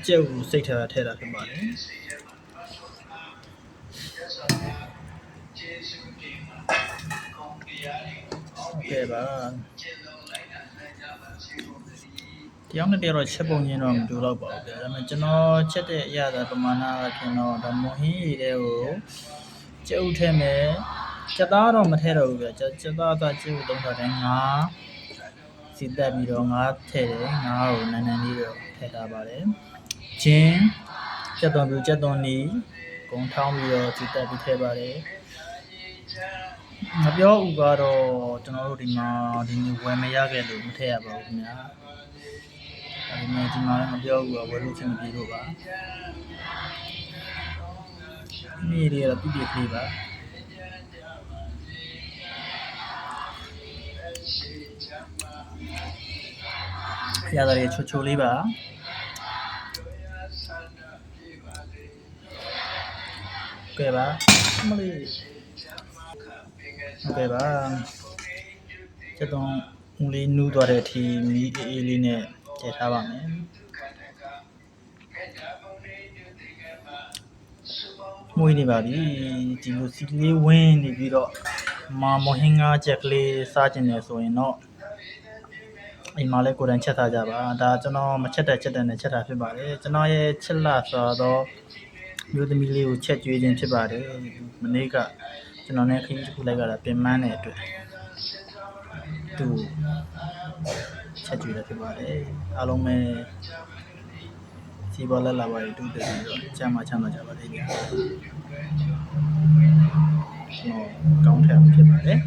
ကျုပ်စိတ်ထားထဲတာဖြစ်ပါတယ်ကဲပါတယောက်နဲ့တယောက်တော့ချက်ပုံချင်းတော့မတူတော့ပါဘူးဗျာဒါပေမဲ့ကျွန်တော်ချက်တဲ့အရာသာပမာဏအဖြစ်တော့ဒါမွန်ဟင်းရည်တွေကိုကျုပ်ထဲမဲ့ချက်သားတော့မထဲတော့ဘူးဗျာချက်သားကကျုပ်တုံးထားတဲ့ငါးစီတက်ပြီးတော့ငါးထည့်တယ်ငါးကိုနန်းနန်းလေးတော့ထည့်ထားပါတယ်ဂျင်းချက်သွန်ပြီးချက်သွန်နီဂုံထောင်းပြီးတော့စီတက်ပြီးထည့်ပါတယ်ငပြောဥကတော့ကျွန်တော်တို့ဒီမှာဒီနေ့ဝယ်မရခဲ့လို့မထည့်ရပါဘူးခင်ဗျာဒီမှာဒီမှာလည်းငပြောဥကဝယ်လို့ချင်းမပြေလို့ပါမိတွေကတော့ပြည့်ပြည့်လေးပါရတာတွေချိုချိုလေးပါကဲပါမလေးကဲပါချက်တော့ဦးလေးနူးသွားတဲ့အထိမီးအေးလေးနဲ့ထည့်ထားပါမယ်မွေးနေပါပြီဒီလိုစီလေးဝင်းနေပြီးတော့မဟင်းငါးချက်ကလေးစားကျင်တယ်ဆိုရင်တော့အိမ်မှာလည်းကိုယ်တိုင်ချက်ထားကြပါဒါကျွန်တော်မချက်တဲ့ချက်တဲ့နဲ့ချက်တာဖြစ်ပါတယ်ကျွန်တော်ရဲ့ချက်လာဆိုတော့မျိုးသမီးလေးကိုချက်ကျွေးခြင်းဖြစ်ပါတယ်မနေ့ကကျွန်တော်နဲ့ခရီးတစ်ခုလိုက်ကြတာပင်မတဲ့အတွက်သူချက်ကျွေးတယ်ဖြစ်ပါတယ်အားလုံးပဲစီပေါ်လက်လာပါတူတည်ပြီးတော့ချမ်းချကြပါလိမ့်မယ်ကျွန်တော်ကောင်းထက်ဖြစ်ပါတယ်